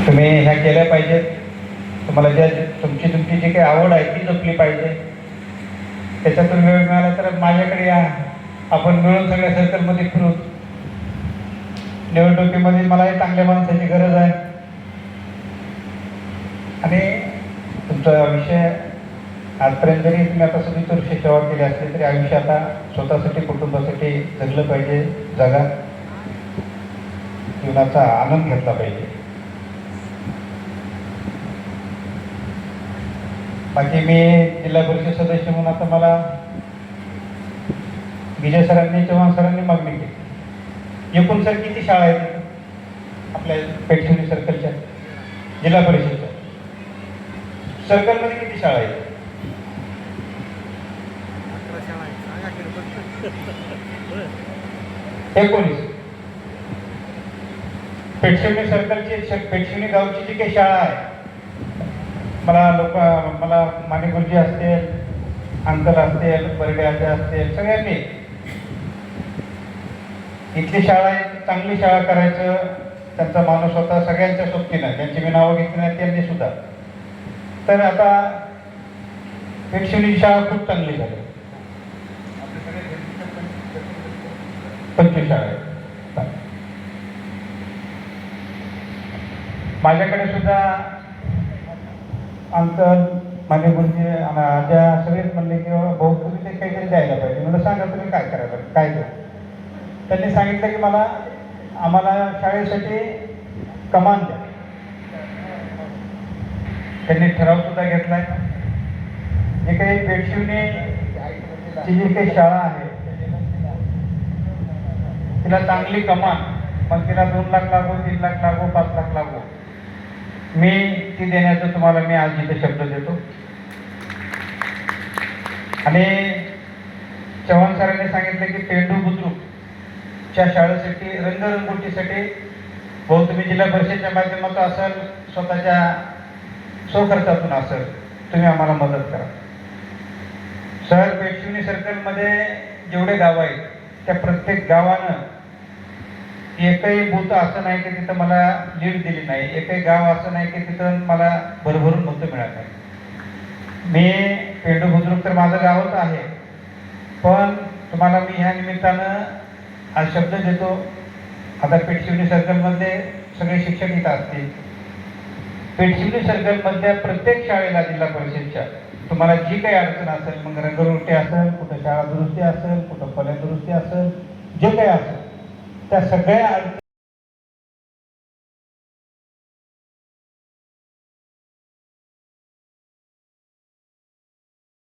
तुम्ही ह्या केल्या पाहिजेत. तुम्हाला ज्या तुमची जी काही आवड आहे ती जपली पाहिजे. त्याच्यातून वेळ मिळाला तर माझ्याकडे या, आपण मिळून सगळ्या सर्कलमध्ये फिरू. निवडणुकीमध्ये मलाही चांगल्या माणसाची गरज आहे. आणि तुमचा विषय आजपर्यंत जरी तुम्ही आता सगळी वर्षे सेवा केली असली तरी आयुष्य आता स्वतःसाठी कुटुंबासाठी जगलं पाहिजे. जगा जीवनाचा आनंद घेतला पाहिजे. बाकी मी जिल्हा परिषद सदस्य म्हणून आता मला विजय सरांनी चव्हाण सरांनी मागणी केली. एकूण सर किती शाळा आहेत आपल्या पेठशिवणी सर्कलच्या जिल्हा परिषदच्या सर्कलमध्ये किती शाळा आहेत? 19. पेठशिवणी सर्कलची पेठशिवणी गावची जी काही शाळा आहे, मला माने गुरुजी असतील, अंकल असतील, बर्डे आजी असतील, सगळ्यांनी इथली शाळा आहे चांगली शाळा करायचं त्यांचा माणूस होता सगळ्यांच्या सोबतीनं. ज्यांची मी नावं घेतली नाही त्यांनी सुद्धा. तर आता पेठशिवणी शाळा खूप चांगली झाली. 25 शाळा आहेत. माझ्याकडे सुद्धा अंकल माने गुरुजी आज्या सगळेच म्हणले की भाऊ तुम्ही ते काहीतरी द्यायला पाहिजे. म्हणलं सांगा तुम्ही काय करायला काय देऊ. त्यांनी सांगितलं की आम्हाला शाळेसाठी कमान द्या. त्यांनी ठराव सुद्धा घेतलाय. जे काही पेठशिवणीची जी काही शाळा आहे तिला चांगली कमान, मग तिला 2 लाख लागो, 3 लाख लागो, 5 लाख लागो, मी ती देण्याचं तुम्हाला मी आज इथे शब्द देतो. आणि चव्हाण सरांनी सांगितलं की पेंडू बुद्रुकच्या शाळेसाठी रंगरंगोटीसाठी भाऊ तुम्ही जिल्हा परिषदेच्या माध्यमातून असेल, स्वतःच्या स्वखर्चातून असेल, तुम्ही आम्हाला मदत करा. शहर पेठशिवणी सर्कलमध्ये जेवढे गाव आहेत त्या प्रत्येक गावानं एकही बूथ असं नाही की तिथं मला लीड दिली नाही. एकही गाव असं नाही की तिथं मला भरभरून मतं मिळाली नाही. मी पेंडू बुद्रुक तर माझं गावच आहे, पण तुम्हाला मी ह्या निमित्तानं आज शब्द देतो. आता पेठशिवणी सर्कलमध्ये सगळे शिक्षक इथं असतील. पेठशिवणी सर्कलमधल्या प्रत्येक शाळेला जिल्हा परिषदच्या तुम्हाला जी काही अडचण असेल, मग रंगरुटी असेल, कुठं शाळा दुरुस्ती असेल, कुठं फलक दुरुस्ती असेल, जे काही असेल त्या सगळ्या